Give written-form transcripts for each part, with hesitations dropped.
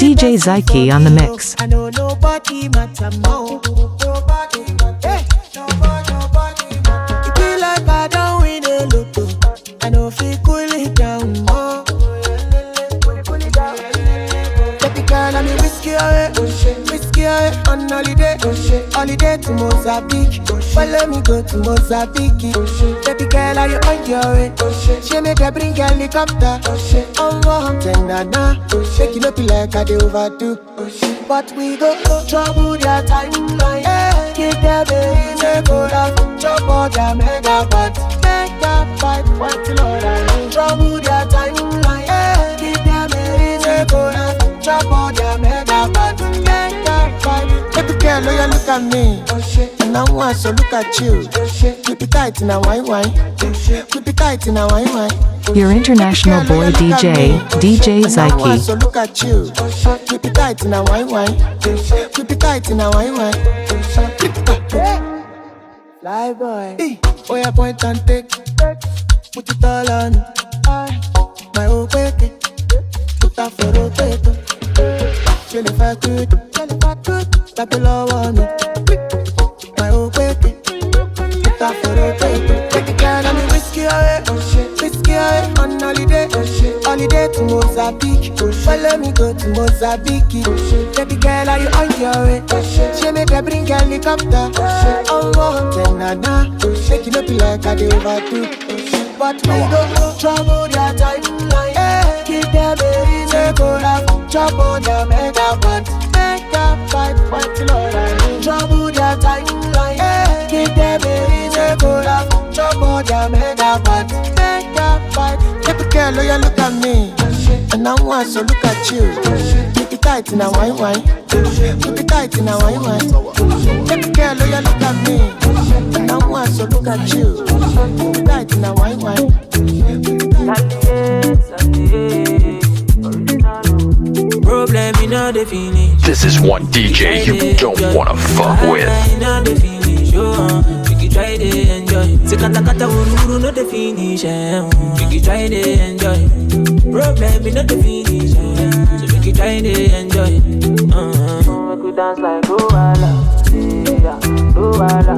DJ Zyke on the mix. I know nobody matter more. It be like I don't win a lotto. I know if you cool it down more. Baby girl, I'm whiskey away, on holiday, holiday to Mozambique. Follow me go to Mozambique. Baby girl, are you on your way? She make her bring helicopter. Then nana, shake it up like I do overdo. But we go trouble their timeline. Keep their babies a good up. Chop all their mega pot. Make that fight, what you know that mean? Trouble their timeline. Keep their babies a good up. Chop all their mega pot. Make that fight. Baby girl, oh, you look at me. And I want to look at you. Keep it tight in a wine. Keep it tight in a wine. Your international boy DJ, DJ Zyke. So look at you. Keep it tight in a wine. Keep it tight in a wine. Fly boy. Oh, yeah, point and take. Put it all on. My old wake. Put that for rotator. Chill if I could. Tap it low on me. My old wake. Put that for rotator. Take it down and whiskey away. On holiday, holiday to Mozambique. Follow me go to Mozambique. Baby girl, are you on your way? She make her bring helicopter. Then nana, shake it up like I do overdo. But we go trouble their timeline. Keep their babies a good up. Chop on their mega pot. Make that fight, what you know that mean? Trouble their timeline. Keep their babies a good up. Chop on their mega pot. Baby girl, oh, you look at me. And I want to look at you. Keep it tight in a wine. Keep it tight in a wine. Baby girl, oh, you look at me. And I want to look at you. Keep it tight in a wine. Problem in all the finish. This is one DJ you don't wanna fuck with. Try to enjoy. Say kata kata uru no the finish. Make you try to enjoy. Problem is not the finish. So make you try to enjoy. Make you dance like Luala, yeah, Luala.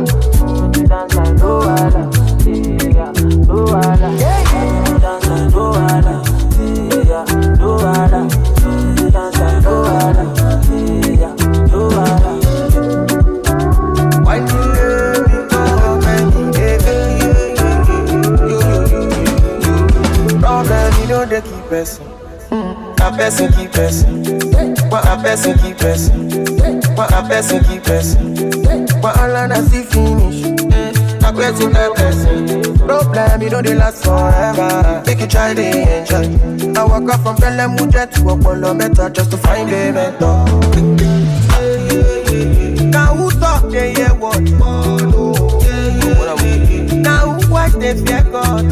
Make you dance like Luala, yeah, Luala. Make you dance like Luala, yeah, Luala. Make you dance like Luala, yeah, Luala. Why do they keep pressing. A person keep pressing. What a person keep pressing. What a person keep pressing. What all I see finish. A person keep pressing. Problem, you know they last forever. Make you try to enjoy. I walk up from Pelham Mujet to Apollo Meta just to find a mentor. Now who talk they hear what? Now who watch they fear God?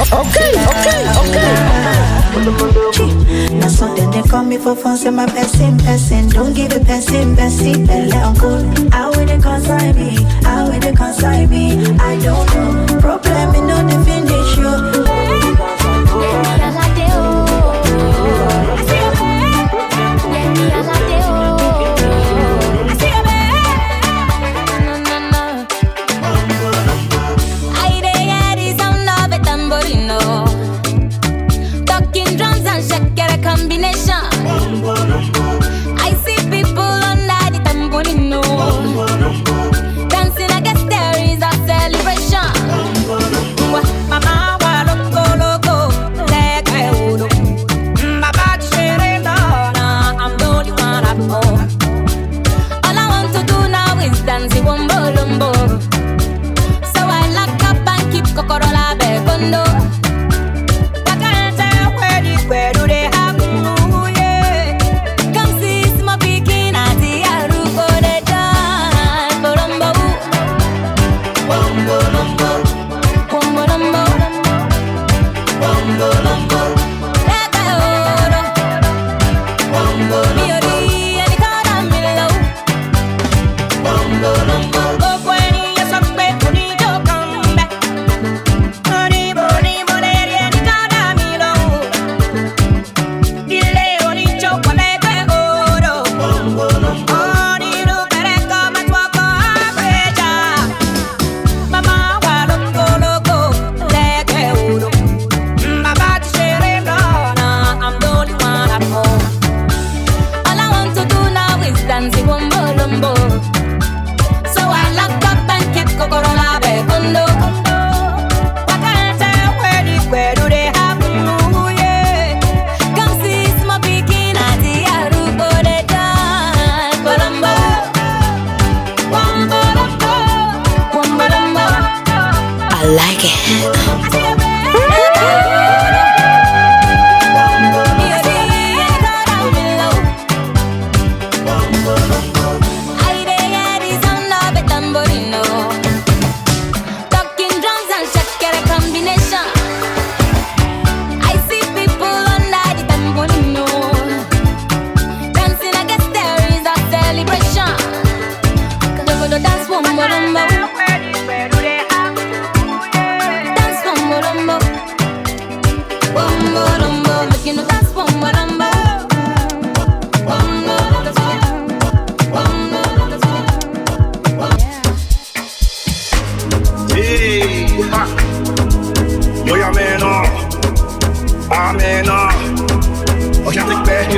Okay. Now so then they call me for fun, say my person. Don't give a person, let on go. How will they consign me? I don't know. Problem in no the finish you. I see people under the tamborino. like it.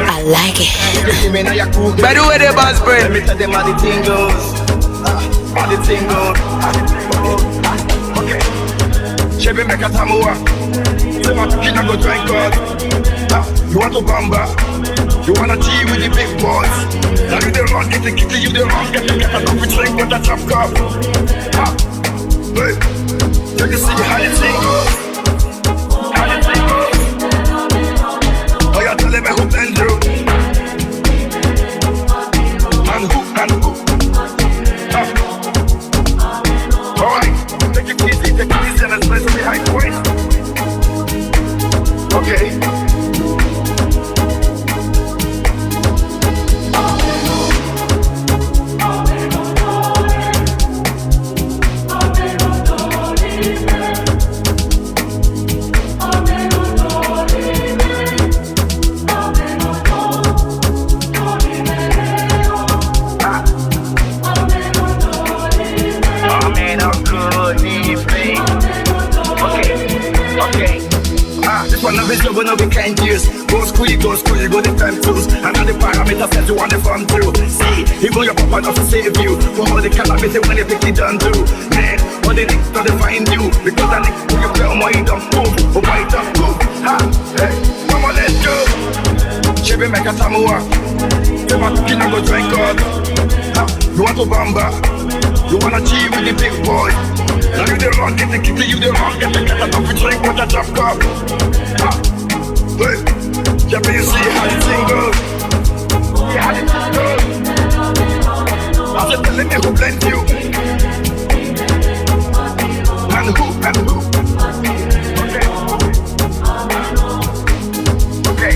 I like it. By the way, the boss brain. Let me tell them how the thing goes. How the thing goes. Okay. Chebe make a tamuwa. Say my kid go drink God. You want to bamba? You wanna G with the big boys? Now you the wrong, get the kitty, you the wrong, get a coffee drink with a top cup. Hey, you can see how the thing goes. How the thing goes. Oh, you're telling me who been through. And who? Alright, take it easy and let's press behind the waist. Okay. But no we can't use. Go school, you go the time tools. And all the parameters that you want to farm through. See, even your papa doesn't save you. For all the calamity when you pick it done through. Man, all the niggas don't find you. Because that nigga when you play on you don't move. Oh my don't move. Ha, hey, come on let's go. Chebe make a tamuwa. You want to kill and go drink God. Ha, you want to bamba. You wanna G with the big boy. Now you the wrong, get the kitty, you the wrong. Get a coffee drink with a drop cup. Ha. Hey, yeah, but you see how the thing goes. Yeah, how the thing goes. I said, telling me who blend you. And who? Okay,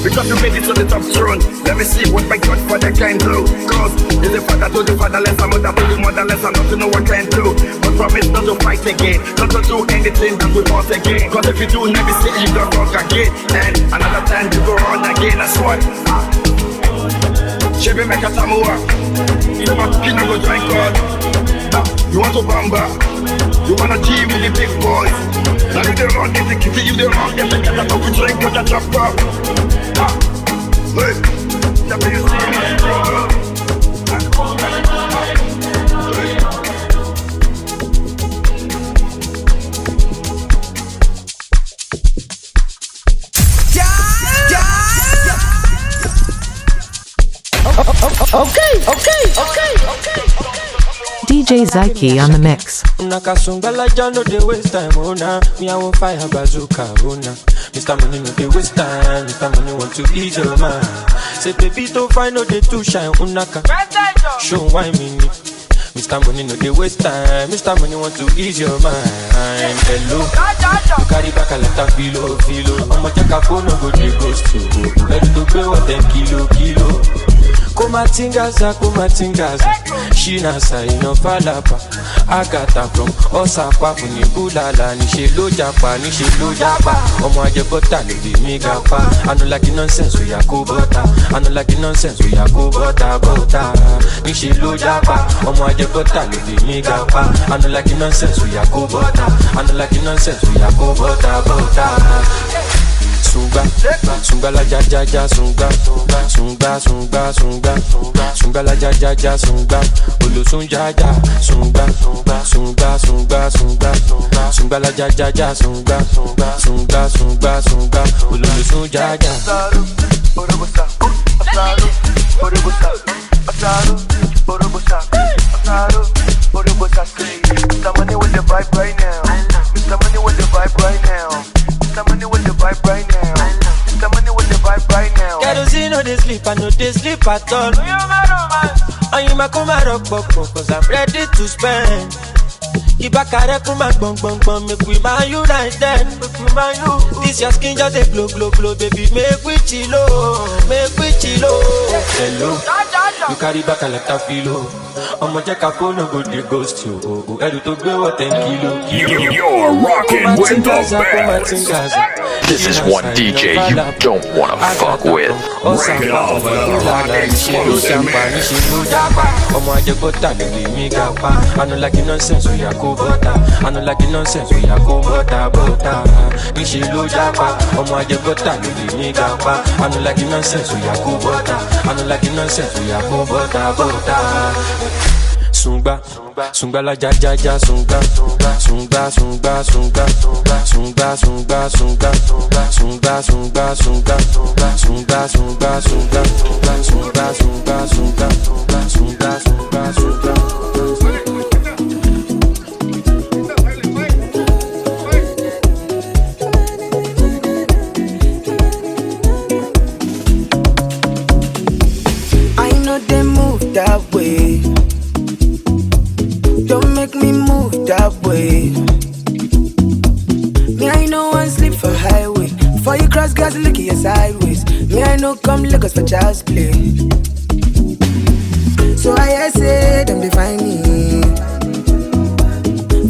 because you made it to the top throne. Let me see what my Godfather can do. Cause he's the father to the fatherless, a mother to the motherless, and not to know what can do. But promise not to fight again, not to do anything that we want again. Cause if you do, never say you don't wrong again. And another time you go on again, that's what. Chebe make a tamuwa. You want to kill and go drink God. You want to bamba. You wanna G with the big boys. Now you the wrong, get the kitty, you the wrong, get a coffee drink with a drop cup. Hey, yeah, but you see how Okay. DJ Zyke on the mix. Nakasungala jano de waste time, oh nah. Me I won't fire bazooka, oh nah. Mr. Money no de waste time, Mr. Money want to ease your mind. Say baby don't find no day to shine, unaka. Show why me. Mr. Money no de waste time, Mr. Money want to ease your mind. Hello, you carry back a lot of filo. I'ma take a phone no go to ghost to. Ready to pay what them kilo. Kumatingaza, Shina sa ino falapa. Agata from Osapa Funi Bulala. Nishe lo japa. Omo aje bota lo di mi gapa. I no like the nonsense we yako bota. Nishe lo japa. Omo aje bota lo di mi gapa. I no like the nonsense we yako bota. Sunga la ja sunga la ja sunga olo sunga sunga la ja sunga olo sunga Somebody with the vibe right now. sleep at all. I'm a come rock, cause I'm ready to spend. Ibakare kuma gbong gbong gbong, make we man united. This your skin just a glow glow glow, baby, make we chillo, make we chillo. Hello, you carry back like a filo. I'ma check a phone, no go dey ghost you. Edu to gbe what 10 kilo. You're rocking with the best. This is one DJ you don't wanna fuck with. Break it off with a rock explosive mix. I'ma just go tell you me gapa. I don't like the nonsense, we are go butter. I don't like the nonsense, we are go butter. We should lo japa. I'ma just go tell you me gapa. I don't like the nonsense, we are go butter. I don't like the nonsense, we are go butter. Sunga, sunga la ja ja ja sunga, sunga sunga sunga, sunga sunga sunga, sunga sunga sunga, sunga sunga sunga, sunga sunga sunga, sunga sunga sunga. I know they move that way. Don't make me move that way. Me, I know one sleep for highway. Before you cross, guys, look at your sideways. Me, I know come look us for child's play. So I say, them define me.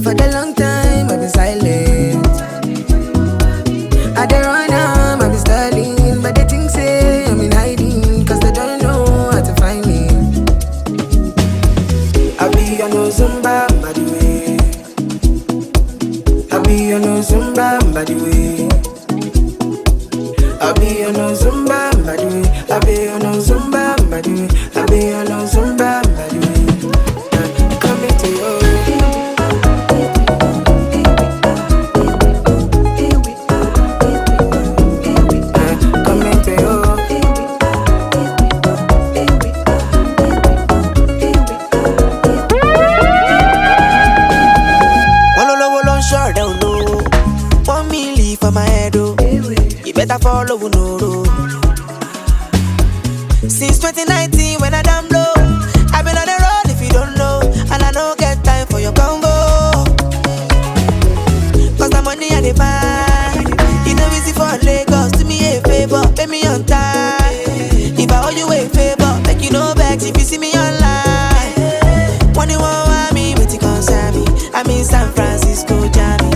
For the long time, I've been silent. I don't run out, I've been stalling. But they think say I'm in hiding, cause they don't know how to find me. I be on no Zumba, by the way. I be on no Zumba, by the way. I be on no Zumba, by the way. I be on no Zumba, by the way. I be on no Zumba, by the way. Come into your for my head, oh. You better follow no road. Since 2019 when I damn low, I've been on the road if you don't know, and I don't get time for your combo. Cause the money I dey find, it's no easy for Lagos. Do me a favor, pay me on time. If I owe you a favor, make you no vex if you see me online. When you want me, wait till concern me. I'm in San Francisco, Jammy.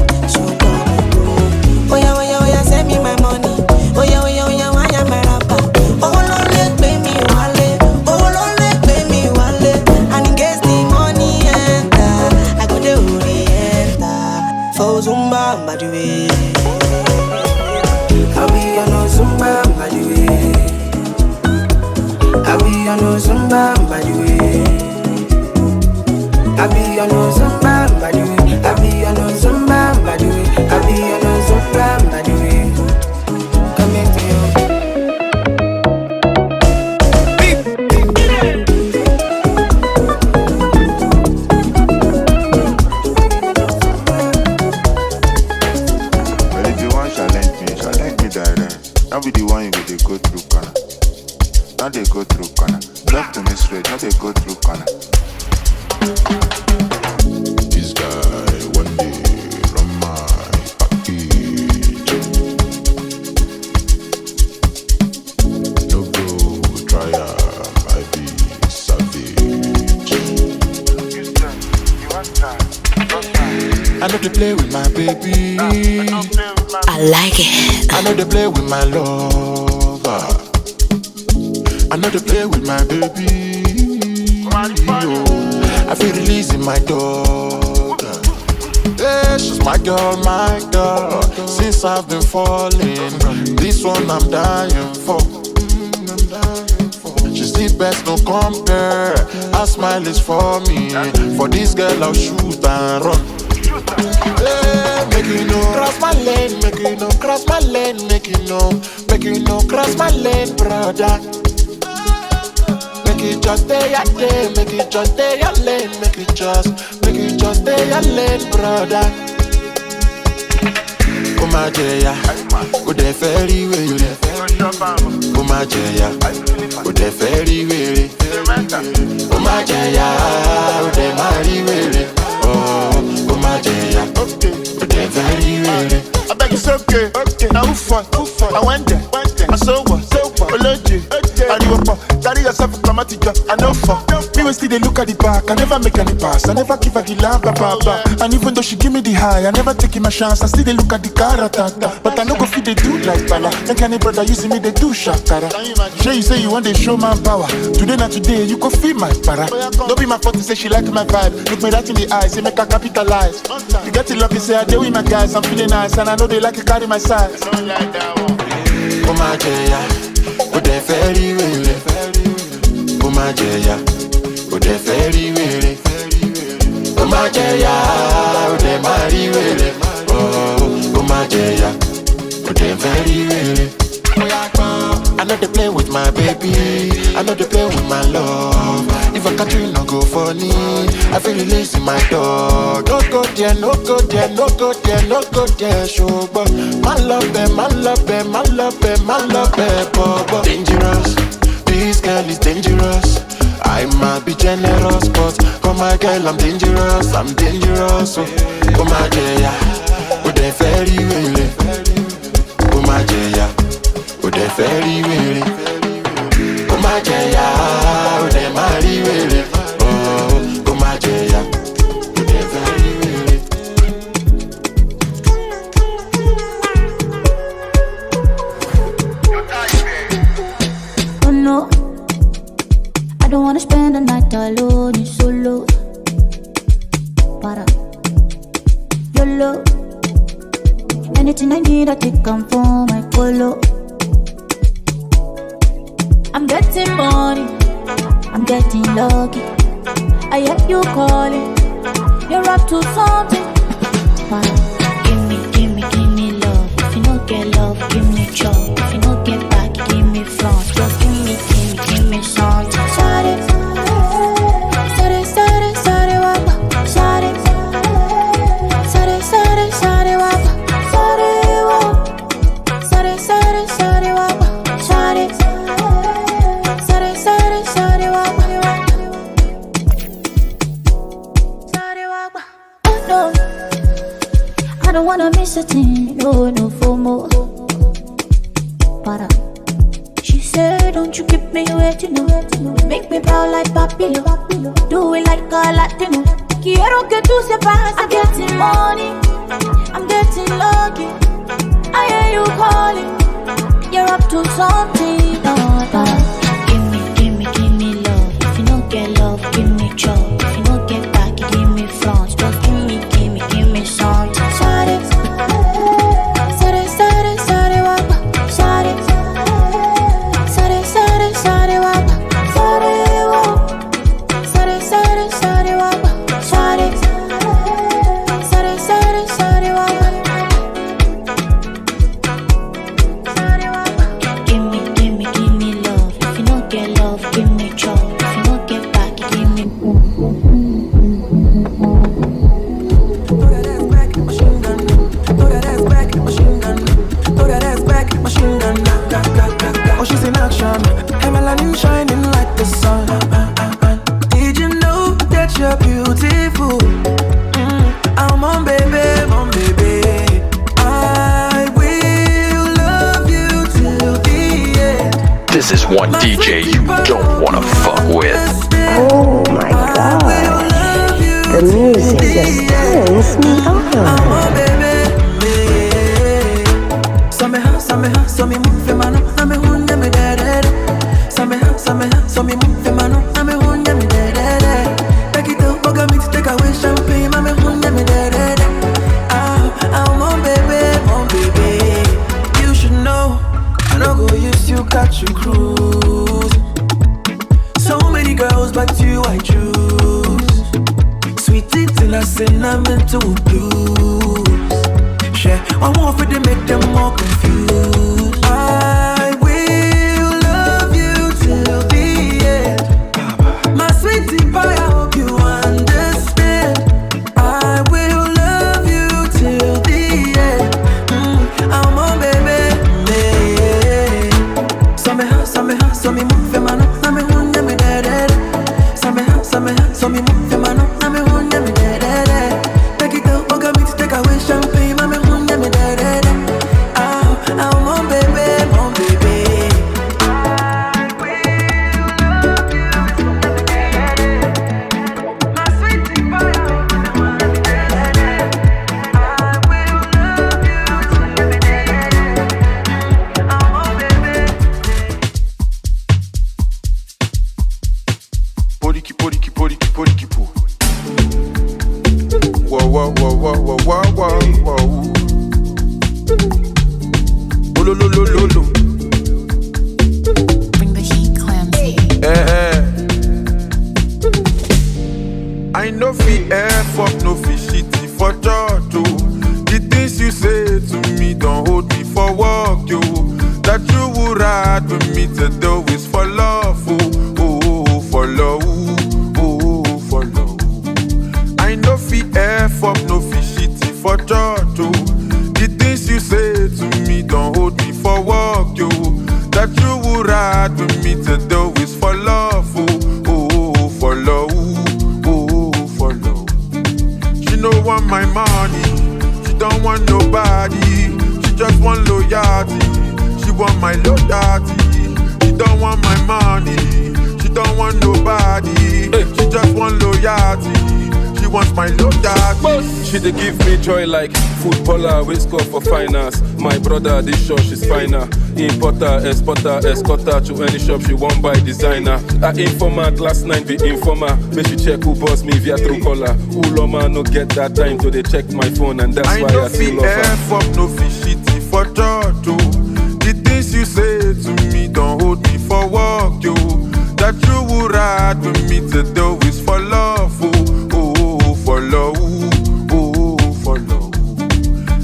Send me my money. Oh yeah, why am I rapper? Oh Lord, pay me wallet. Oh Lord, pay me wallet. And in case the money enter, I go to Orienta for Zumba, by the way. I be on no Zumba, by the way. I be on no Zumba, by the way. I be on no Zumba, by the way. I be on no Zumba, by the way. I be on no Zumba, by the way. Not be the one you they go through corner. Not they go through corner. Love to me straight, not they go through corner. This guy one day run my package. No go try I be savage. I know they play with my baby. I like it. I know they play with my lover. I know they play with my baby. I feel releasing my daughter. Yeah, she's my girl, my girl. Since I've been falling, this one I'm dying for. She's the best, no compare. Her smile is for me. For this girl I'll shoot and run. Hey, make you know cross my lane, make you know cross my lane, make you know cross my lane, brother. Make it just stay your lane, make it just stay your lane, make it just stay your lane, brother. máa jẹ̀yà, kò dẹ̀ fẹ́ rí wèrè. Kó máa jẹ̀yà, kò dẹ̀ fẹ́ rí wèrè. Kó máa jẹ̀yà, kò dẹ̀ máa rí wèrè. Kó máa jẹ̀yà, kò dẹ̀ fẹ́ rí wèrè. I beg it's okay. Now who fun? I went there. I saw what? Oloji. I do up. Carry yourself from Matija. I know for. Me will still they look at the back. I never make any pass. I never give her the love, baba. And even though she give me the high, I never take my chance. I still they look at the caratata. But I know go fit they do like bala. Like any brother using me they do shakara. Sure you say you want to show man power. Today not today you go feel my para. Don't be my fault to say she like my vibe. Look me right in the eyes, say make her capitalize. You get it lucky, say I deal with my guys. I'm feeling nice and I know they like to carry my size. Kó máa jẹ̀yà, kò dẹ̀ fẹ́ rí wèrè. Kó máa jẹ̀yà, kò dẹ̀ fẹ́ rí wèrè. Kó máa jẹ̀yà, kò dẹ̀ máa rí wèrè. Kó máa jẹ̀yà, kò dẹ̀ fẹ́ rí wèrè. I know they play with my baby, I know they play with my love. If I catch you, no go funny. I feel release in my dog. No go there, no go there, no go there, no go there. Show but man love them, man love them, man love them, man love them. But dangerous, this girl is dangerous. I might be generous, but come my girl, I'm dangerous, I'm dangerous. So come my girl, with the fairy wheel. Come my girl, with the fairy wheel. Come my girl, with the marry wheel. Oh, come my girl, with the fairy wheel. Oh no, I don't wanna spend the night alone, you solo. Para, YOLO. Anything I need, I take come for my follow. I'm getting money, I'm getting lucky. I hear you calling, you're up to something. Para, give me love. If you don't get love, give me chop. If you don't get back, give me front. Just give me something. Shawty, wapa. Shawty, wapa. Shawty, wapa. Oh no, I don't wanna miss a thing. No FOMO. Para. She said, don't you keep me waiting, no. Make me proud like Papilo. Do it like a Latino. Quiero que tú sepas, I'm getting money, I'm getting lucky. I hear you calling, you're up to something. Give me love. If you don't get love, give me chop. If you don't get back, give me front. Just give me something. Shawty, wapa. Shawty, wapa. Give me love. If you don't get love, give me chop. If you don't get back, give me Throw that ass back, machine gun. Throw that ass back, machine gun. Throw that ass back, machine gun. Oh, she's in action, her melanin shining like the sun. Did you know that you're beautiful? I'm on baby, on baby. I will love you till the end. This is one DJ you don't wanna fuck with. Oh my god, the music just turns me on. You should know, I don't go use you, catch you cruise. So many girls, but you I choose. Sweet teeth in a cinnamon to blues. Share one more for them, make them more confused. I will love you till the end. My sweetie pie, I hope you understand. I will love you till the end. Bring the heat, Clamsy. I know fi F up, no fi shitty for church, oh. The things you say to me don't hold me for work, yo. That you would ride with me to do is for love, oh, for love, oh, for love. I know fi F up, no fi shitty for church, oh. The things you say to me don't hold me for work, yo. That you would ride with me to do is for love, oh, for love. She no want my money, she don't want nobody. She just want loyalty, she want my loyalty. She don't want my money, she don't want nobody. She just want loyalty, she wants my loyalty. She dey give me joy like footballer, we score for finance. My brother, this shop she's finer. Importer, exporter, escorter to any shop she won't buy designer. I informant last night be informer. Make she check who boss me via Truecaller. Uloma no get that time to they check my phone and that's why I still love her. I F up, no fi shitty for church, oh. The things you say to me don't hold me for work, yo. That you would ride with me to do is for love, oh, for love, oh, for love.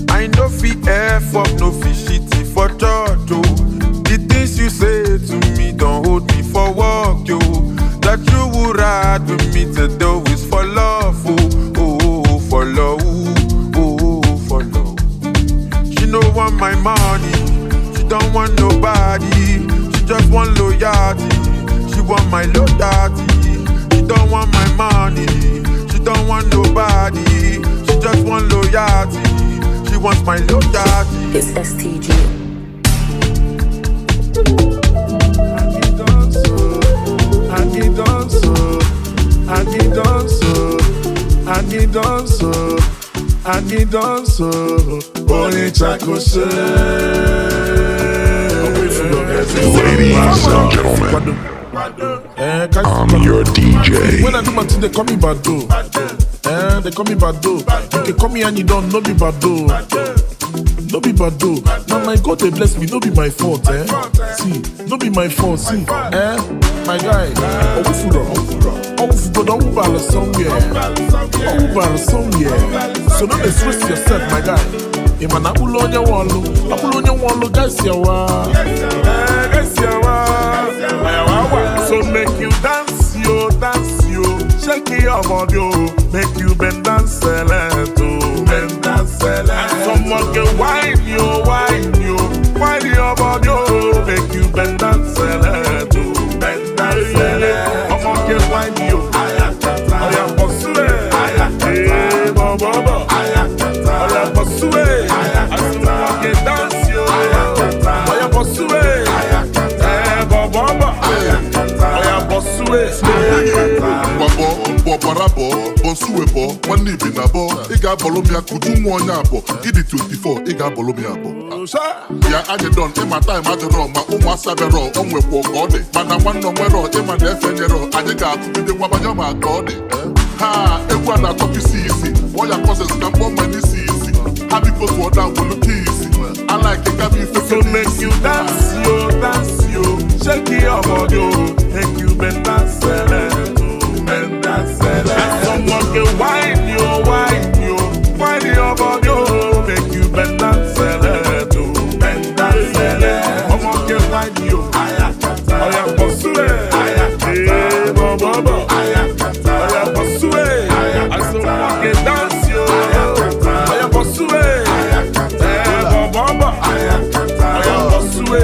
I know fi F up, no fi shitty for church, oh. The things you say to me don't hold me for work, yo. That you would ride with me to do is for love, oh, for love, oh, for love. She no want my money, she don't want nobody. She just want loyalty, she want my loyalty. She don't want my money, she don't want nobody. She just want loyalty, she wants my loyalty. It's STG. Ladies and gentlemen, I'm your DJ. When I do my thing, they call me Bado. They call me Bado. They call me and you don't know me Bado. No be Bado. Now my God, they bless me. No be my fault, See, no be my fault. See, my guy. Don't move somewhere. So don't stress yourself, my guy. Imana ulonya wallo, guys yawa. So make you dance, yo. Shake your body, yo. Make you bend and select, bend and select. Someone can wine you. Wine your body, yo. Make you bend and select, bend and select. Someone can wine you. Oya posue, bobo. Oya posue, someone can dance, yo. Oya posue, bobo. Oya posue. Bobarabo, bonsuebo, one binabo, Iga Bolomia, Kudumoyabo, Idi 24, Iga Bolomiabo. Yeah, I done in my time at the room, my own Savero, on with Wogode, but I want no more, in my defender, I got to be the Wabajama God. Ha, everyone at top is easy, all your causes come from my easy. Happy go to order will look easy. I like it, can be so make you dance, yo. Shake your body, yo. Make you bend and select. And someone can wine you. Wine your body, yo. Make you bend and select. Bend and select. Someone can wine you. Oya posue, bobo. Oya posue, someone can dance you. Oya posue, bobo. Oya posue.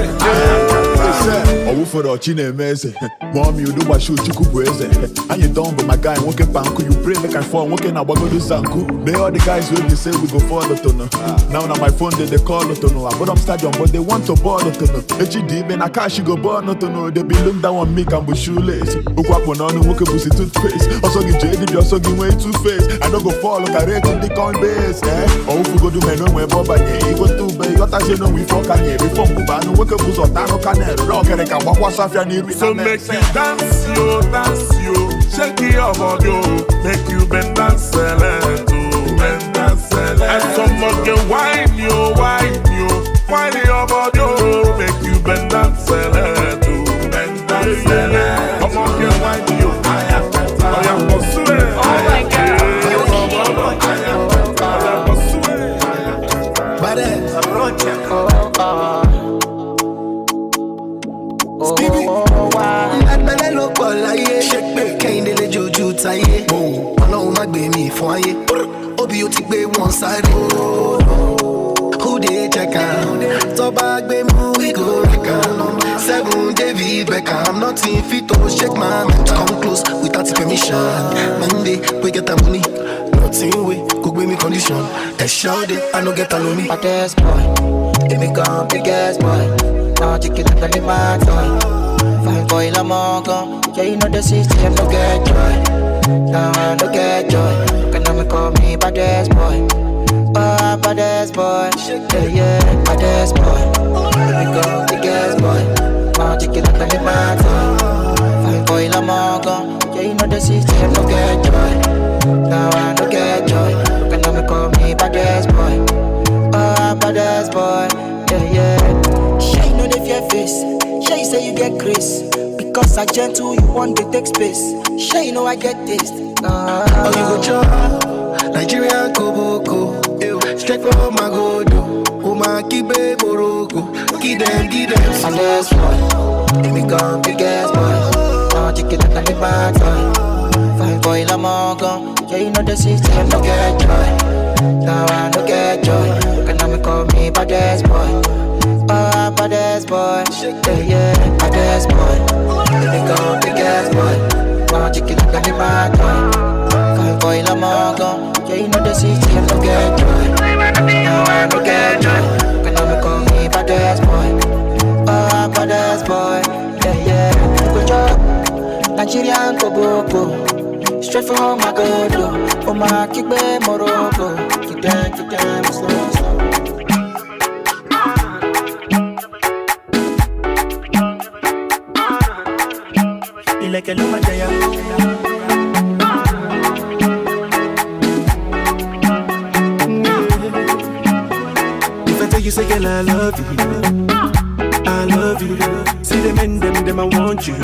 for the Chinemese. Mom, you do what shoot you could brace. And you don't, but my guy, walking panku, you pray make I fall, walking out, go do Sanku. May all the guys will be say we go for the tunnel. Now on my phone, they call the tunnel. I put on stadium, but they want to board the tunnel. HD, man, I can't she go board the tunnel. They be look down on me, can be shoelace. Ukwapon on, walk a pussy toothpaste. Also, get JD, you also give way two face. I don't go fall, look, I reckon the con base. Or if we go do my no way, Boba, you go to bay, what I say, no, we fuck on you. Before Mubano, walk a pussy or Tano can rock and I can walk what's off your knee. So make you dance, you, shake your body, make you bend and select, bend and select. And some more get wine you, wine your body, make you bend and select, bend and select. Come on, get wine you, I am pursuing. Oh my God, I am pursuing. But I'm Roger. Stevie, àgbẹ̀lẹ̀ ló pọ̀ láyé. Kẹ́hìndé lè jojú táyé. Ọlọ́run má gbé mi fún ayé. Obì ó ti gbé wọn sáré. Who dey check am? Tọ́ba gbé mú we go wreck am. 7 David Beckham, nothing fit to shake my mental. Come close without permission. Monday we get the money. Nothing we go gbé mi condition. Shout it, I no get alone me. Baddest boy, give me gun, biggest boy. Now you get up in my toy. Fine boy, I'm all gone. Yeah, you know the system, no get joy. Now I no get joy. Can I call me baddest boy? Oh, baddest boy. Yeah, baddest boy. Let me go, biggest boy. Now you get up in my toy. Fine boy, I'm all gone. Yeah, you know the system, no get joy. Now I no get joy. Can I call me baddest boy? Oh, baddest boy. Yeah. Shey no dey fear face. Shey say you get grace. Because I gentle, you want to take space. Shey you know I get taste. Oh, you go chop Nigeria Koboko. Straight from my godo. Uma kibe boroko. Give them. Baddest boy, give me gun, biggest boy. Now you get up in my toy. Fine boy, I'm all gone. Yeah, you know the system, no get joy. Now I no get joy. Can I call me baddest boy? Oh, baddest boy. Yeah, baddest boy. Let me go, biggest boy. Now you get up in my toy. Fine boy, I'm all gone. Yeah, you know the system, no get joy. Now I no get joy. Can I call me baddest boy? Oh, baddest boy. Yeah. Good job. Nigerian Koboko. Straight from my godo. Oh my kickbe Morocco. Keep them slow. Like a luma jaya. If I tell you say girl I love you. See them and them I want you.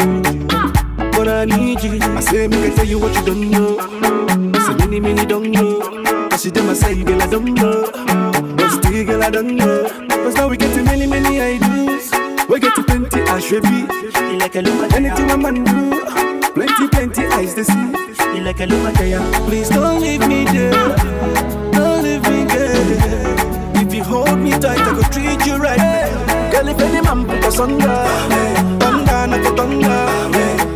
But I need you. I say make I tell you what you don't know. So many don't know. I see them I say girl I don't know. But still girl I don't know. Cause now we get to many ideas. We get to plenty I should be. Like a luma jaya. Anything a man do. Plenty eyes to see. Like a luma jaya. Please don't leave me there. Don't leave me there. If you hold me tight I could treat you right. Girl if any man put us under. Thunder not for thunder.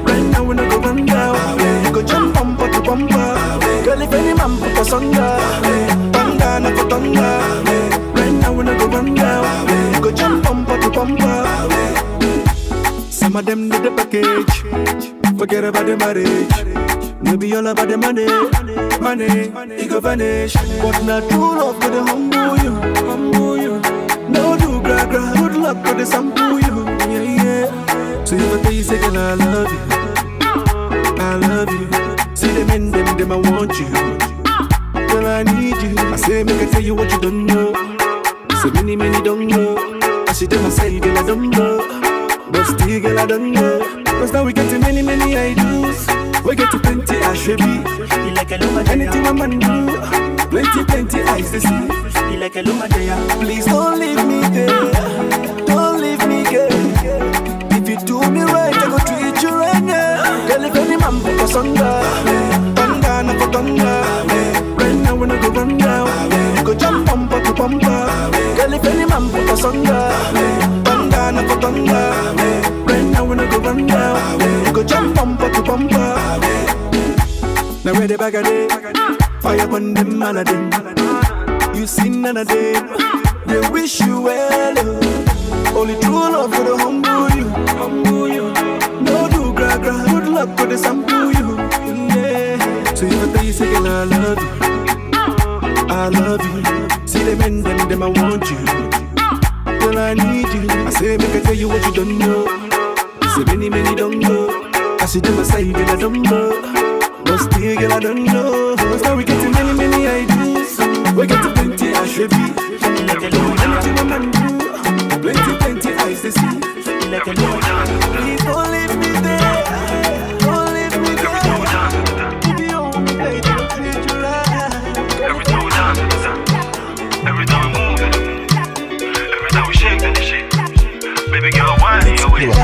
Right now we no go run down. You go jump bumper to bumper. Girl if any man put us under. Thunder not for thunder. Right now we no go run down. You go jump bumper to bumper. Some of them need the package. Forget about the marriage. Maybe all about the money, it go vanish. But not true love for the humble you. No do gra, good luck for the sample you. Yeah. So if I tell you say girl I love you. See them and them I want you. Girl I need you. I say make I tell you what you don't know. So many don't know. I see them I say girl I don't know. But still girl I don't know. Cause now we get to many ideas. We get to plenty I should be. Like a luma jaya. Anything a man do. Plenty eyes to see. Like a luma jaya. Please don't leave me there. Don't leave me there. If you do me right I go treat you right now. Girl if any man put us under. Thunder not for thunder. Right now we no go run down. You go jump bumper to bumper. Girl if any man put us under. Thunder not for thunder. Right now we no the bag of day. Fire on them, man of them. You see none of them. They wish you well. Only true love for the humble you. No do gra gra. Good luck for the sample you. Yeah. So if I tell you, say, girl, I love you. I love you. See them and them, I want you. Girl, I need you. I say, make I tell you what you don't know. Say many don't know. I see them aside, girl, I don't know. But still, girl, I don't know. Cause now we getting many ideas. We getting plenty, I should be. Anything a man do. Plenty, eyes to see. Please don't leave me there. Don't leave me there. Keep you on me, baby, don't treat you right. Every time we dance, every time we move, every time we shake the shit. Baby girl, why are you with?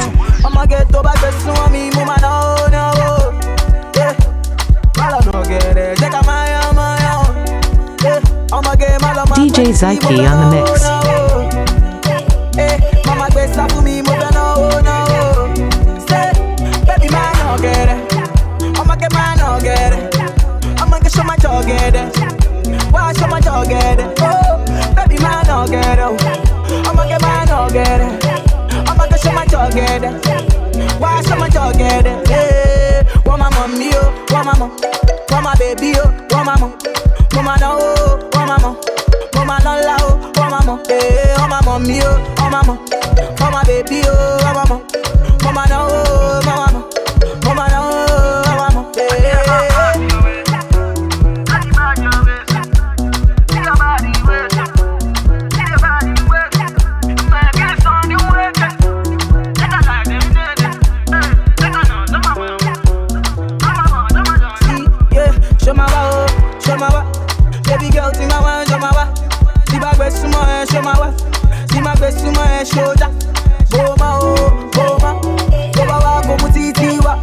I'ma get to back to me, mama, no. Yeah, I'ma get it. Check out my yeah, I'ma get my DJ Zyke on the mix. Hey, mama, get stuff for me, mama, no. Say, baby, man, no get it. I'ma get my no get it. I'ma get show my dog get it. Why show my dog get it? Oh, baby, man, no get it. I'ma get my no get it. I'ma get show my dog get it. Why show my dog get it? Hey, want my mommy, oh, want my mom, want my baby, oh, want my mom, mama no, want my mom, mama no la, oh, want my mom, hey, want my mommy, oh, want my mom, want my baby, oh, want my mom, mama no, want my mom, mama no, want my mom, hey. Baby girl, see my one, show my wa. See my best to my show my wa. See my best to my shoulder. Boma oh, boma. Boma wa, como titi wa.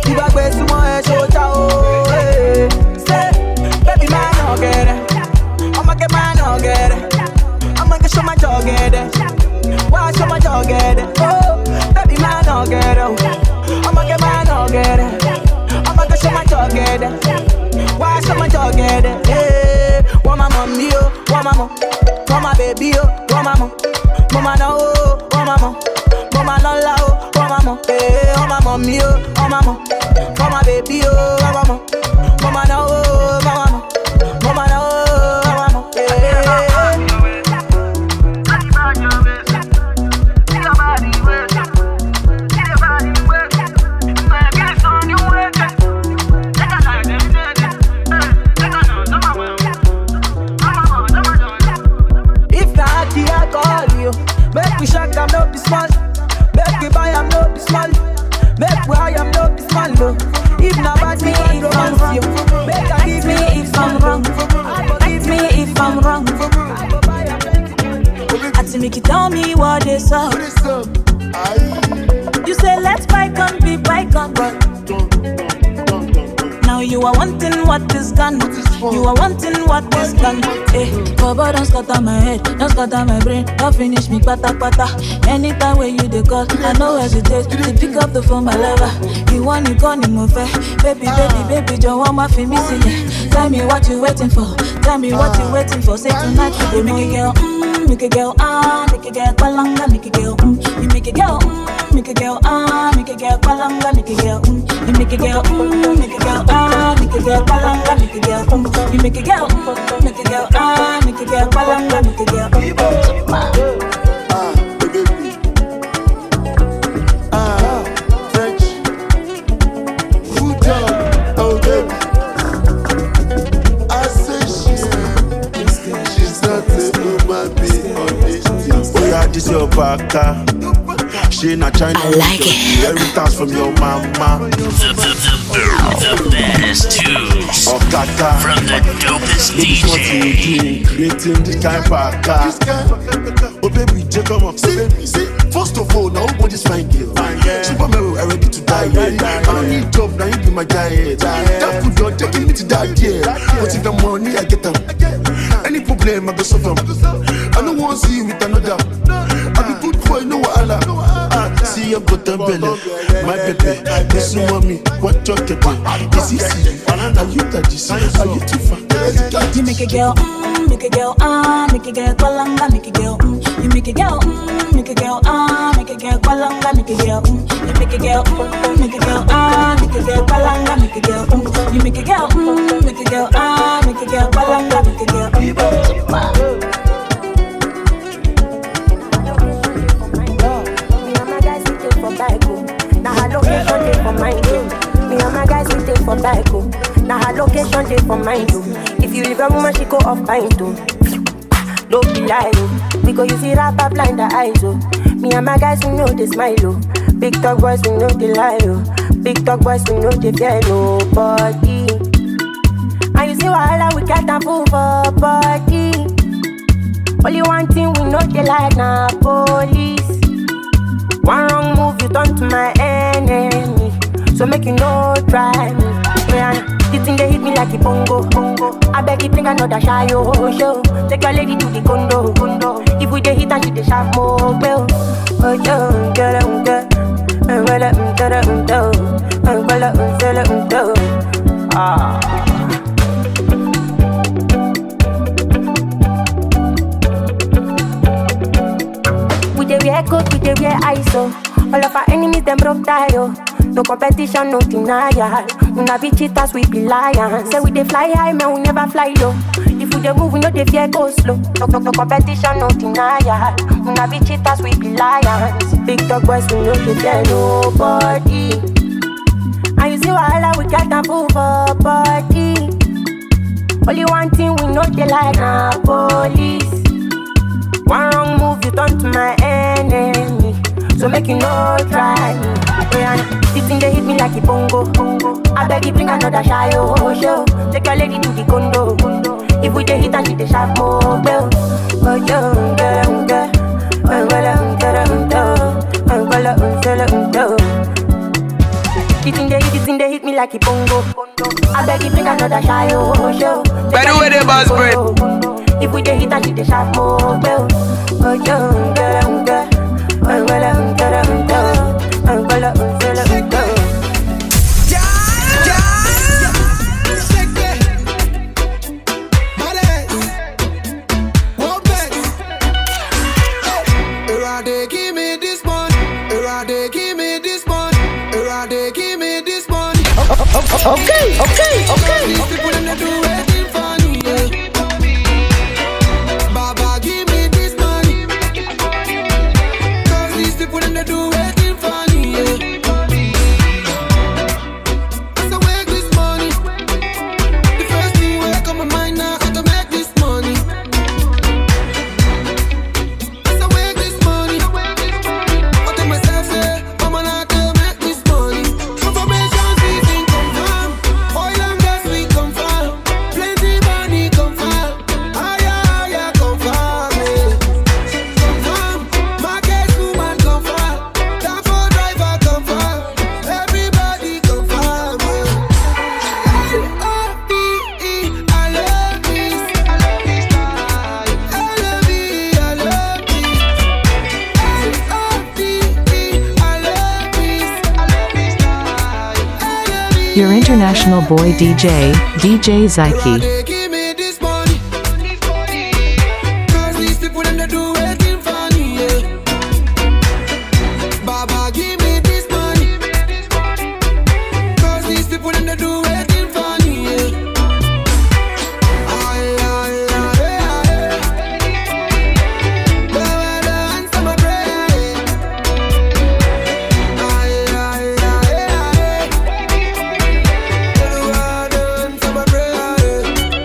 See my best to my shoulder oh. Hey. Say, baby man, no get it. I'ma get man, no get it. I'ma get show my dog get it. Why show my dog get it? Oh, baby man, no get it. I'ma get man, no get it. I'ma get show my dog get it. Why show my dog get it? Hey, want my mommy, oh, want my mom, want my baby, oh, want my mom, mama no, oh, want my mom, mama no la, oh, want my mom, hey, want my mommy, oh, want my mom, want my baby, oh, want my mom, mama no, oh, want my mom, mama no, oh, want my mom, hey. Make we shock, I'm not this small. Make we buy, I'm not this small. Make we high, I'm not this small. If not bad, me if I'm wrong. Make me if I'm wrong. Ask me if I'm wrong. I to make you tell me what is up. You say let's bygone be bygone. Now you are wanting what is gone. You are wanting what is gone. Hey, Baba don't scatter my head, don't scatter my brain. Don't finish me pata pata. Anytime when you dey call, I no hesitate to pick up the phone, my lover. You want you call him over. Baby, don't want my feel missing. Tell me what you waiting for. Tell me what you waiting for. Say tonight you go make a girl, make a girl, make a girl, palanga, make a girl, you make a girl, make a girl, make a girl, palanga, make a girl, you make a girl, make a girl, make a girl, palanga, make a girl, you make a girl, make a girl, make a girl, palanga, make a girl. French, good job, oh baby. I say she's not a human being on this thing. Oh yeah, this your baka. She not China. I like it. Everything's from your mama. The baddest tunes from the dopest DJ. Creating this kind of baka. Oh baby, just come up. See, first of all, nobody's fine girl. Superman, I ready to die. I don't need job, now you be my giant. That food you're taking me to that but if the money I get them. Any problem I go solve them. I don't want to see you with another. I be good boy, no wahala. See your bottom belly, my baby. This is mommy, what you're getting. It's easy. I Are you touchy? Are you too far? You make a girl, make a girl, make a girl, palanga, make a girl, you make a girl, make a girl, make a girl, palanga, make a girl, you make a girl, make a girl, make a girl, palanga, make a girl, you make a girl, make a girl, make a girl, palanga, make a girl. Now her location dey for mind you. Me and my guys we take for bike. Now her location dey for mind you. If you leave a woman, she go off mind too. Don't be lying, because you see rapper blind the eyes. Oh, me and my guys we know they smile. Oh, big talk boys we know they lie. Oh, big talk boys we know they fear nobody. And you see wahala we got a fool for body. Only one thing we know they like na police. One wrong move, you turn to my enemy. So make you no try me. Yeah, this thing they hit me like a bongo. I beg you bring another shy show. Take your lady to the condo. If we dey hit and she dey sharp more well. Oh yo, girl, we dey wear coat, we dey wear ISO. All of our enemies them broke tie. No competition, no denial. We not be cheaters, we be lions. Say we dey fly high, man, we never fly low. If we dey move, we know dey fear go slow. No competition, no denial. We not be cheaters, we be lions. Big dog boys, we know dey fear nobody. And you see wahala, we got a fool for body. Only one thing we know they like na police. One wrong move, you turn to my enemy. So make you no try me. This thing they hit me like a bongo. I beg you bring another shy show. Take your lady to the condo. If we dey hit and she dey sharp more well. Oh yo, girl. This thing they hit me like a bongo. I beg you bring another shy show. By the way, the boss bread. If we dey hit and she dey sharp more well. Oh yo, girl. Give me this money. Give me this money. Give me this money. Okay. These people them do anything funny. Baba, give me this money. Cause these people them do anything funny. As I make this money, the first thing will come to mind now how to make this money. As I make this money, I tell myself, say, I'm gonna make this money. Information season confirm, oil and gas we confirm, plenty money confirm, higher confirm, confirm, market woman confirm, Danfo driver confirm, everybody confirm. L-O-V-E, I love this, L-O-V-E, I love this, L-O-V-E, I love this, Your international boy DJ Zyke. give me this money. Cause these people them they do anything funny, yeah. Baba, give me this money. Cause these people them they do anything funny, yeah. Answer my prayer, answer my prayer.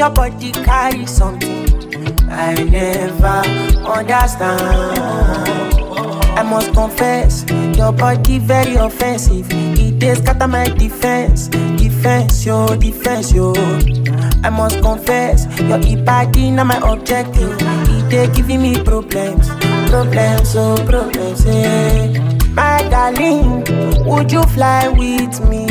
your body carry something I never understand. I must confess, your body very offensive. It is scatter my defense, yo. I must confess, your body not my objective. It is giving me problems, yeah. My darling, would you fly with me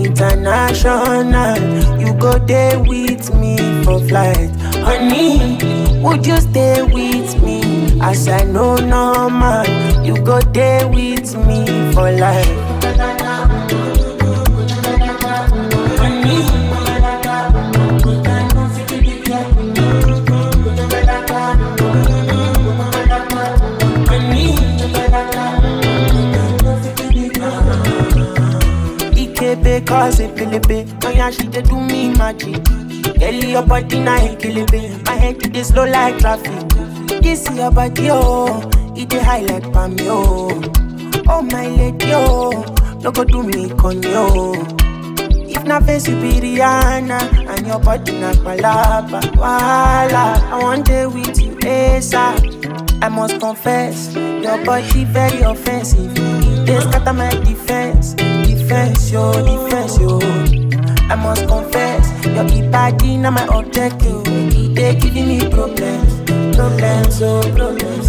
international? You go there with me for flight, honey. Would you stay with me? As I know normal, you go there with me for life. Because it Philippe, oh yeah, she dey do me magic. Girl, your body na equilibre. My head it dey slow like traffic. This your body, oh, it dey high like palm, yo. Oh my lady, oh, no go do me con yo. If na face you be Rihanna and your body na palapa, voila. I want day with you, ASAP. I must confess, your body very offensive. It dey scatter my defense, yo. I must confess, your body not my objective. It dey giving me problems,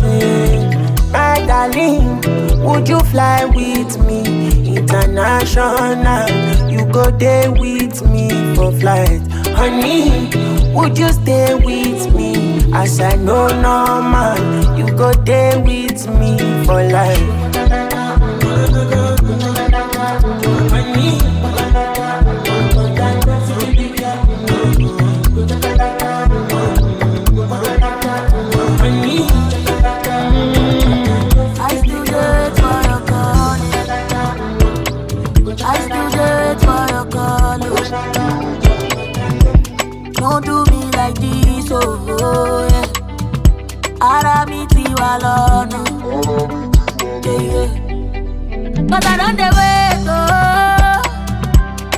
yeah. My darling, would you fly with me international? You go there with me for flight, honey. Would you stay with me? As I know normal, you go there with me for life. Don't do me like this, oh yeah. Aramiti walona, yeah. But I don't dey wait, oh.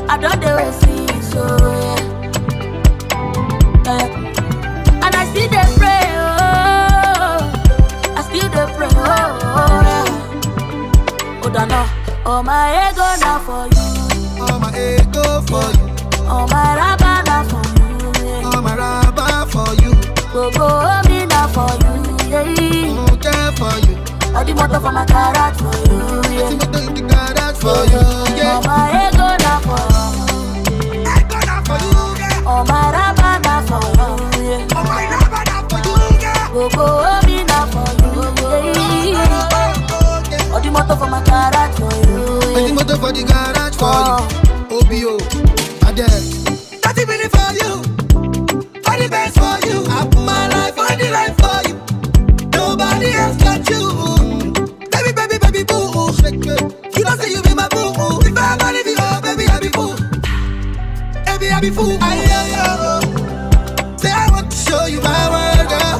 I don't dey wait, see, so yeah. And I still dey pray, oh. I still dey pray, oh yeah. Oh Dana, oh my ego now for you, oh my ego for you, oh my rabba now for you. I'm a rabba for you. Go me now for you, yeah. Okay for you. All the motor for my carrot for you, yeah. All the motor in the carrot for you, yeah. Oh my ego now for you. Ego now for you, yeah. Oh my rabba now for you, yeah. Oh my rabba now for you, yeah. Go me now for you, yeah. All the motor for my carrot for you, yeah. All the motor for the carrot for you. OBO, Adele. 30 minutes for you. All the best for you. I put my life on the line for you. Nobody else got you. Baby, boo. You don't say you be my boo. If I ever leave you, oh, baby, I be fool. Baby, I be fool. Say I want to show you my world, girl.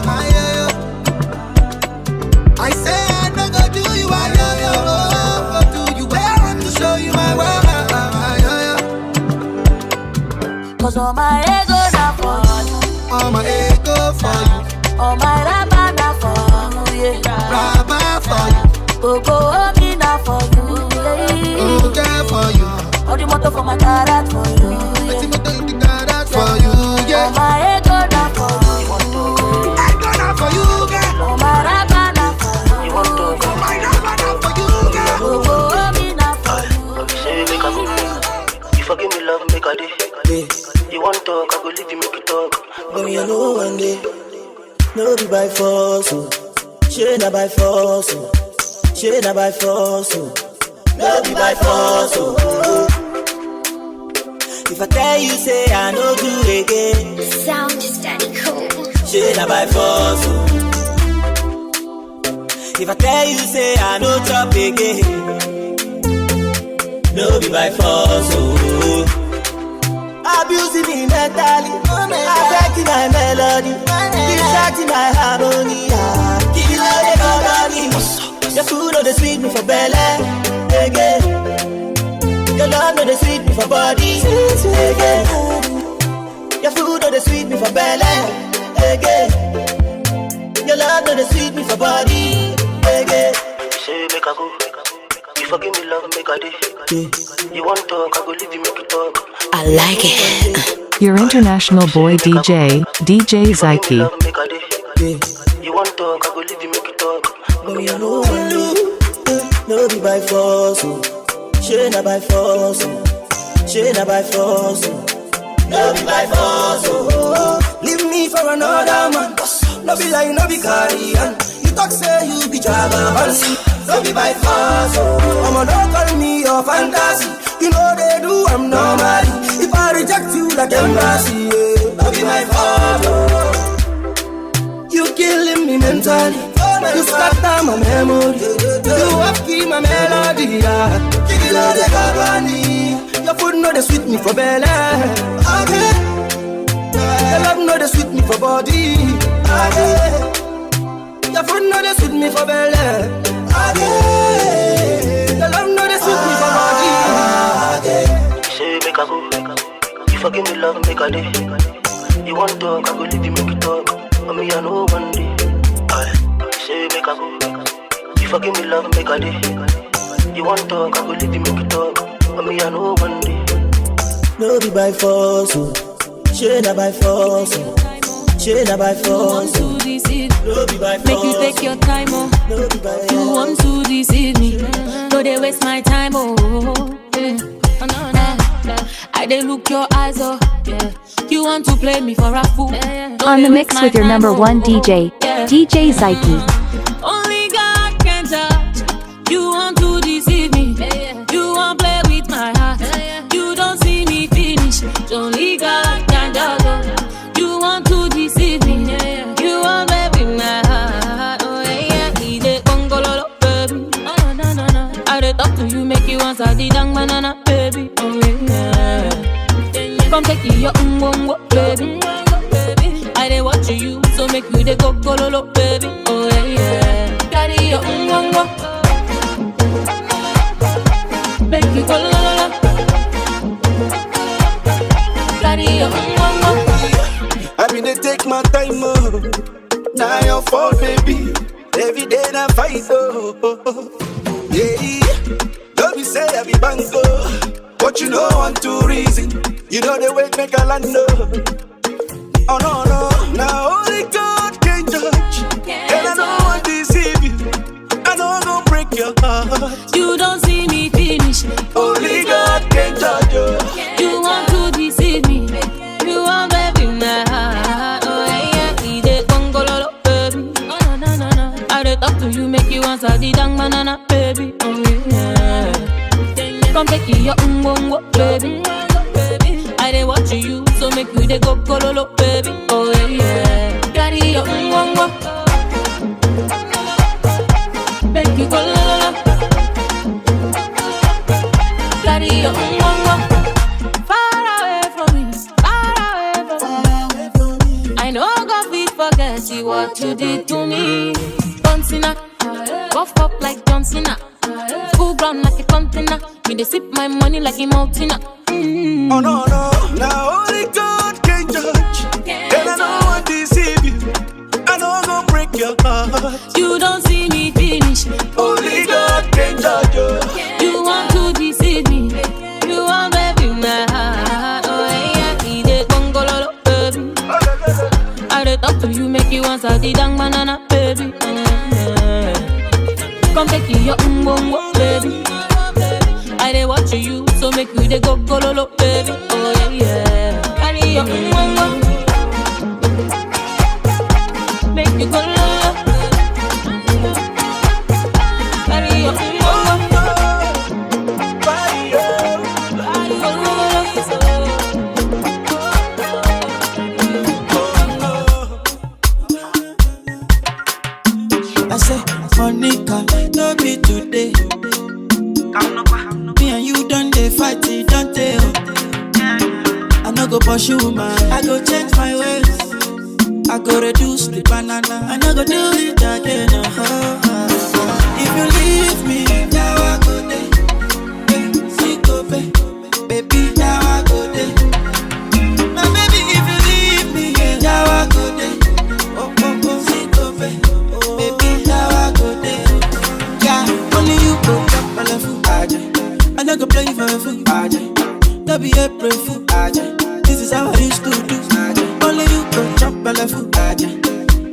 I say I don't go do you, go do you. I want to show you my world. Cause all my ego now for you. All my ego for you. All my rabba now for you, yeah. Rabba for you. Go me now for you, yeah. Okay for you. All the motor for my carrot for you, yeah. All the motor in the carrot for you, yeah. All my ego now for you. Ego now for you, girl. All my rabba now for you. All my rabba now for you, girl. Go me now for you. Say make a move. You forgive me, love, make a day. You want talk, I go leave you, make you talk. But me, I know one day. No be by force, oh. She not by force, oh. She not by force, oh. No be by force, oh. If I tell you, say I no do again. Sound just daddy cool. She not by force, oh. If I tell you, say I no chop again. No be by force, oh. Abusing me mentally, affecting my melody, distracting my harmony. Give you all the money. Your food no dey sweet me for belly, again. Your love no dey sweet me for body, again. Your food no they sweet me for belly, again. Your love know they sweet me for body, again. You say make I go, you forgive me love, make I day. You want talk, I go leave you, make you talk. I like it. Your international boy DJ, DJ Zyke. You want talk, I go leave you, make you talk. But me I know one do, no be by force, she not by force, she not by force, no be by force. Leave me for another man, no be like no be carrion. You talk say you be Jagaban, no be by force. I'ma don't call me your fantasy. You know they do, I'm normally. If I reject you like embassy, no be my fault. You killing me mentally. You scatter my memory. You have key my melody. You know the Gabani. Your food know they sweet me for belly. Okay. Your love know they sweet me for body. Okay. Your food know they sweet me for belly. Okay. Your love know they sweet me for body. Okay. Say make I go, you forgive me love, make I day. You want talk, I go leave you, make you talk. But me I know one day. Say make I go, you forgive me love, make I day. You want talk, I go leave you, make you talk. But me I know one day. No be by force, she not by force, she not by force. No be by force. Make you take your time, oh. No be by force. You want to deceive me, no they waste my time, oh. Yeah. Oh no no, I they look your eyes, oh. Yeah. You want to play me for a fool? No, on the mix with your number one DJ, DJ Zyke. Only God can judge. You want to deceive me. You want to play with my heart. You don't see me finish. Only God can judge. You want to deceive me. You want to play with my heart. Oh yeah, he dey gongololo, baby. Oh no no no. I dey talk to you, make you answer the dang banana, baby. Oh yeah. Come take your baby. I dey watch you, so make you dey go gololo, baby. Oh yeah, yeah. Carry your make you go gololo. Carry your I been dey take my time, oh. Now your fault, baby. Every day I fight, oh. Yeah, don't be say I be bango, but you know I'm too reason. You know the way make a land, oh. Oh no no, now only God can judge, and I don't want to deceive you. I know I'm gonna break your heart. You don't see me finish. Only God can judge you. You want to deceive me. You want baby my heart. Oh yeah, he dey gongololo, baby. Oh no no no. I dey talk to you, make you answer the dang banana, baby. Oh yeah. Come take your baby. I dey watch you, so make you dey go gololo, baby. Oh yeah, yeah. Carry your make you go gololo. Carry your far away from me, I know God will forget you what you did to me. John Cena, buff up like John Cena, full ground like a container. Me dey sip my money like a mountain. Oh no no, now only God can judge, and I don't want to deceive you. I know I'm gonna break your heart. You don't see me finish. Only God can judge you. You want to deceive me. You want baby my heart. Oh yeah, he dey gongololo, baby. I dey talk to you, make you answer the dang banana, baby. Come take your baby. I dey watch you, so make you dey go gololo, baby. Oh yeah, yeah. Carry your make you go gololo. Carry your I say, Monica, no be today. Me and you done dey fight, don't they? I no go pursue man, I go change my ways. I go reduce the banana, I no go do it again. If you leave me, now I go there. See go baby, now I go there. My baby, if you leave no be April Fool. This is how I used to do. Only you can chop belle food.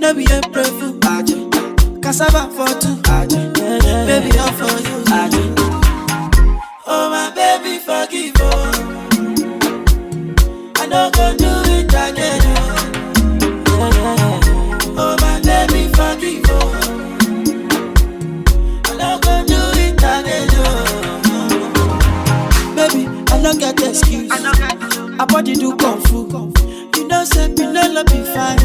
No be April Fool. Cassava for two. Baby, all for you. Oh my baby, forgive oh. I no go do it again. Oh my baby, forgive oh. I no go do it again. Baby, I no get excuse. I body do kung fu. You know say me no love be fine.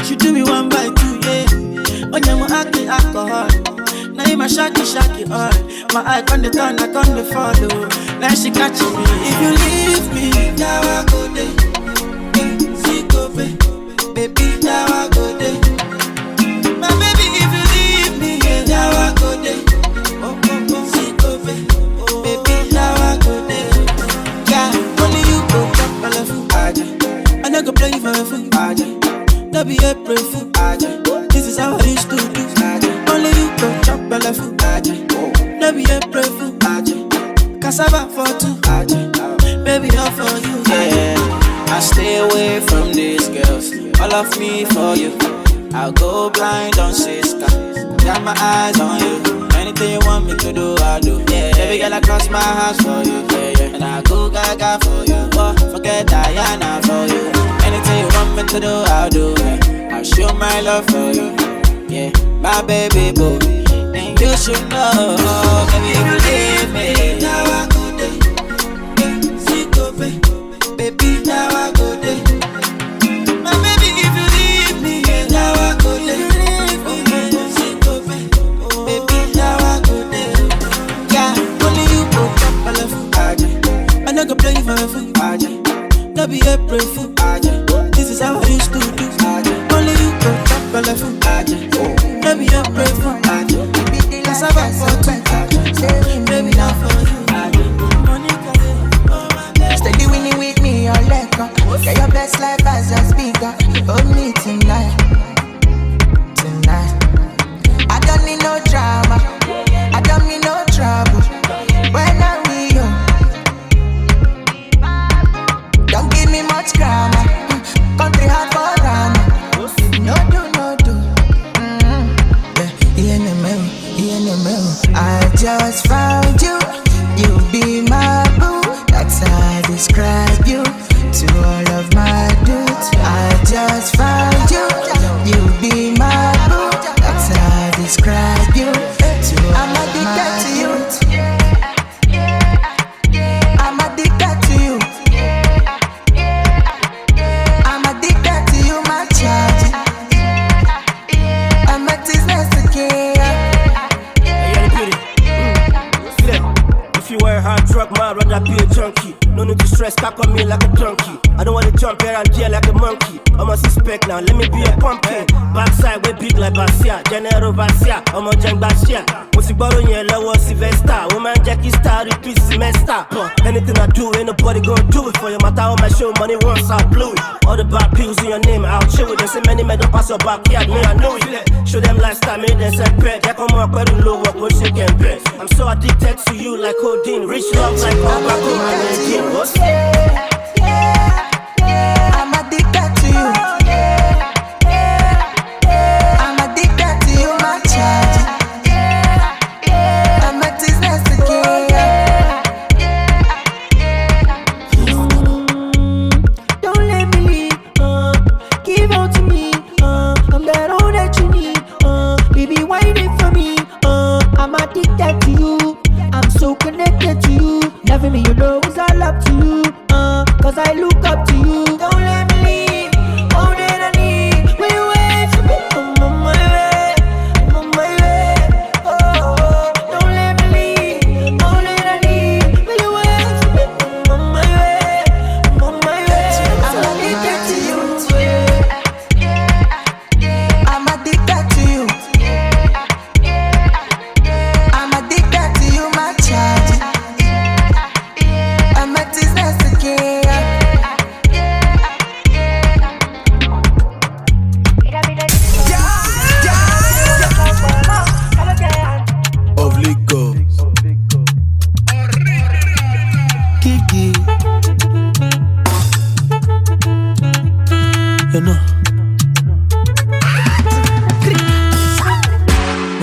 She do me 1 by 2, yeah. On your acting alcohol. Now you my shaky all. My eye on the turn, I on the follow. Now she catching me. If you leave me, now I go there. See go baby, now I go there. My baby, if you leave me, now I go there. See go baby, now I go there. Yeah, only you go chop belle food. I no go play for a fool. No be April Fool. This is how I used to do. Only you go chop belle food. No be April Fool. Cassava for two. Baby, all for you. Yeah, I stay away from these girls. All of me for you. I'll go blind on sister. Got my eyes on you. Anything you want me to do, I'll do. Yeah, baby girl, I cross my hands for you. Yeah. And I'll go gaga for you. Oh, forget Diana for you. Anything you want me to do, I'll do. Yeah. I'll show my love for you. Yeah, my baby boo. And you should know, baby, if you leave me, now I go there. See go baby, now I go there. My baby, if you leave me, now I go there. See go baby, now I go there. Yeah, only you go chop belle food. I no go play for a fool. No be April Fool. This is how I used to do. Only you go chop belle food. No be April Fool. Cassava for two. Baby, now for you. Steady winning with me, your leg up. Get your best life as a speaker. Hold me tonight. I don't need no drama. I don't need no trouble. When I'm with you, don't give me much grammar. Country hard for drama. No do. I just found you. You be my boo. That's how I describe you to all of my dudes. I just found you. You be my boo. That's how I describe you to all of my dudes. I'm addicted to you. I'm addicted to you, my child. I'm a business again. If you were a hard drug man, rather be a junkie. No need to stress, cock on me like a donkey. I don't wanna jump here and there like a monkey. I'm a suspect now, let me be a pumpkin. Backside way big like Basia, General Basia, I'm a Jang Basia. What's the borrow in your lower Sylvester? Woman Jackie Star, repeat semester. Anything I do, ain't nobody gonna do it for you. Matter how my show money once I blew it. All the bad pills in your name, I'll chill with them. Say many men don't pass your backyard, me I know it. Show them lifestyle, make them set bread. They come up with low work, go shake and bread. I'm so addicted to you like codeine. Rich love like Obako and Jim. I'm addicted to you. I'm addicted to you, my child. I'm a business again. Don't let me leave. Give out to me. I'm that all that you need. Baby, whining for me. I'm addicted to you. I'm so connected to you. Loving me, you know it's all up to you. Cause I look up to you. Don't let me leave. All that I need. Will you wait for me? I'm on my way. I'm on my way. Oh, don't let me leave. All that I need. Will you wait for me? I'm on my way. I'm on my way. I'm addicted to you. I'm addicted to you. I'm addicted to you, my child.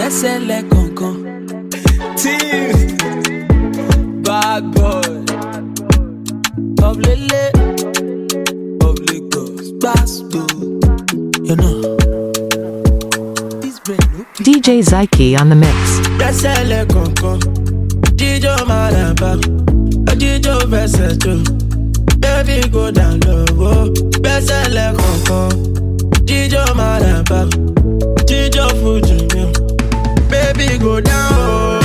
gbẹ́sẹ̀ lẹ́kọ̀ọ̀kan. Team bad boy of Lele of Lagos Basco. You know DJ Zyke on the mix. Gbẹ́sẹ̀ lẹ́kọ̀ọ̀kan, jíjó Maraba, jíjó Versatile. Baby go down low, gbẹ́sẹ̀ lẹ́kọ̀ọ̀kan, jíjó Maraba, jíjó Fuji. Baby go down,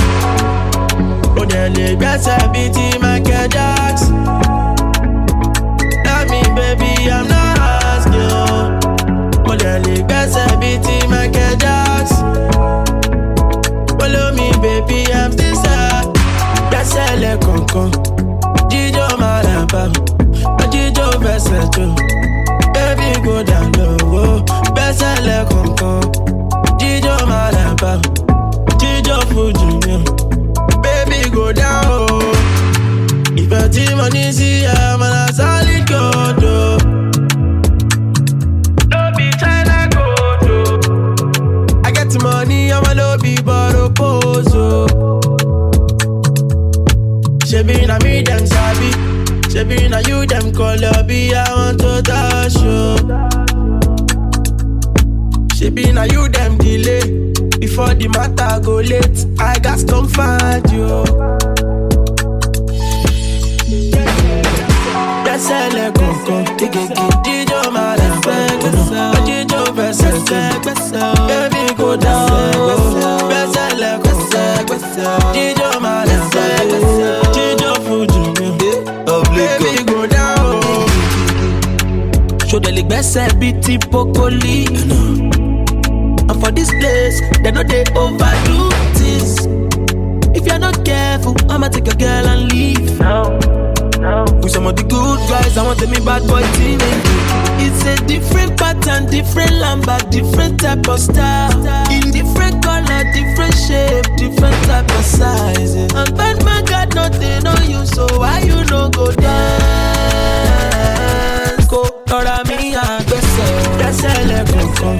oh dele gbẹ́sẹ̀ bíi ti Michael Jackson. Tell me baby I'm not asking you. Oh dele gbẹ́sẹ̀ bíi ti Michael Jackson. Follow me baby I'm still sad. Gbẹ́sẹ̀ lẹ́kọ̀ọ̀kan, jíjó Maraba, jíjó Versatile. Baby go down low, gbẹ́sẹ̀ lẹ́kọ̀ọ̀kan, jíjó Maraba, jíjó Fuji. Baby go down. If your team money see I'm on a solid gold. Don't be China gold. I get the money, I'm a lobby borrow pose. Shebi na me them sabi, shebi na you them call lobby. I want to touch you. Shebi na you them delay. Before the matter go late, I got come find you. Gbẹ́sẹ̀ lẹ́kọ̀ọ̀kan, jíjó Maraba, jíjó Versatile. Baby go down, gbẹ́sẹ̀ lẹ́kọ̀ọ̀kan, jíjó Maraba, jíjó Fuji. Baby go down. Show the gbẹ́sẹ̀ bíi ti Pokoli. And for this place, they know they overdo things. If you're not careful, I'ma take your girl and leave. No. With some of the good guys, I want to me bad boy team. It's a different pattern, different lamba, different type of style. In different color, different shape, different type of size. And bad man got nothing on you, so why you no go dance? Go, Tora me and gbẹ́sẹ̀ lẹ́kọ̀ọ̀kan,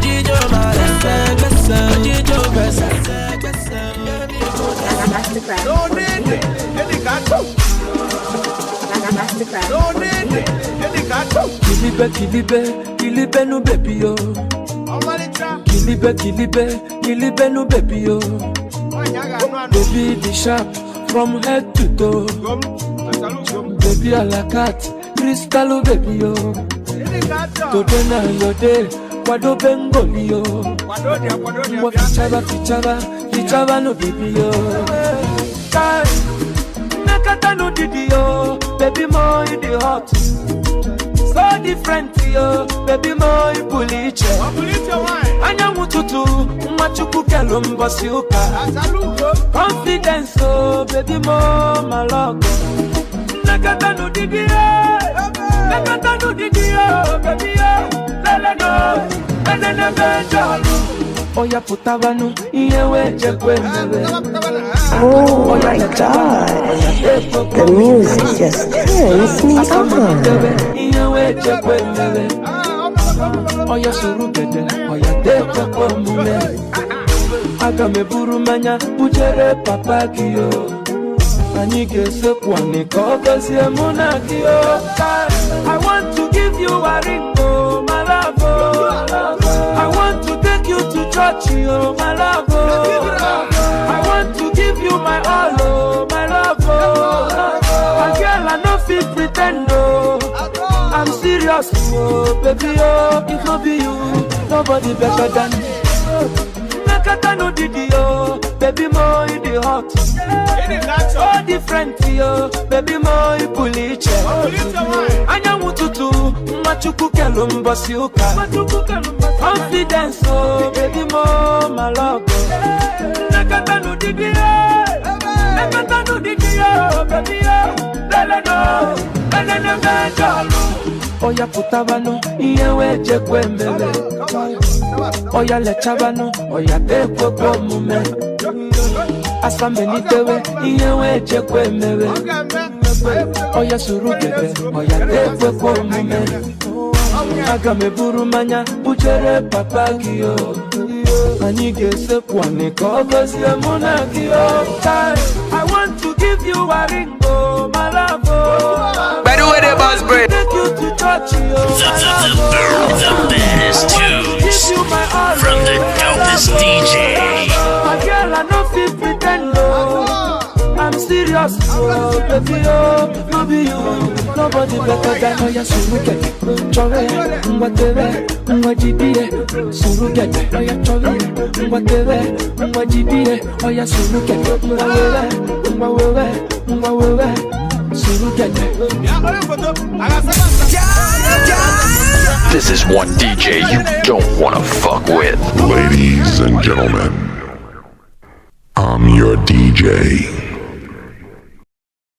jíjó Maraba, jíjó Versatile. No need it, any gato. No need it, any gato. Kilibe no baby yo. Kilibe no baby yo. Baby the sharp from head to toe. Baby a la cat, crystal baby yo. Today na your day, kwado bengoli yo. Mwa fichaba no baby yo. Nakata no didi yo, baby mo in the hot. So different yo, baby mo in puliche. Anya mututu, machuku kelumba siuka. Confidence oh, baby mo malogo. Nakata no didi yo, baby yo. Lele no, lele bejalu. Oya putabanu, iyewe jekwenebe. Oh my God, the music just turns me on. Oya surugede, oya deko komume. Agame burumanya, bujere papakiyo. Anike sekwani kogozie munakiyo. I want to give you a ring, oh my love, oh. I want to take you to church, oh my love, oh. I want to give you my all, oh my love, oh. And girl, I no fit pretend, oh. I'm serious, oh baby, oh. If not be you, nobody better than me. Nakata no didi, oh. Baby, mo in the hot. Oh different, oh. Baby, mo in puliche. Anya mututu, machuku kelumba siuka. Confidence, oh, baby, mo my love. Nakata no didi, oh, baby, lele no, lele bejalu. Oya putabano, iyewe jekwembele. Oya lechabano, oya tekwe kwa mume. Asambe nitewe, iyewe jekwembele. Oya surugede, oya tekwe kwa mume. Agame burumanya, bujere papakiyo. Ani gese pwane kokosi emunaki okai. I want to give you a ring, oh my love. By the way, the boss bread. Take you to touch you. The baddest tunes from the dopest DJ. My girl, I no fit pretend, oh. I'm serious, oh baby, oh, no be you. Nobody better than oh, you're so wicked. Chore, whatever, mwajibie, surugete. Oh, you're chore, whatever, mwajibie, oh, you're so wicked. Mwawewe, surugete. This is one DJ you don't wanna fuck with. Ladies and gentlemen, I'm your DJ.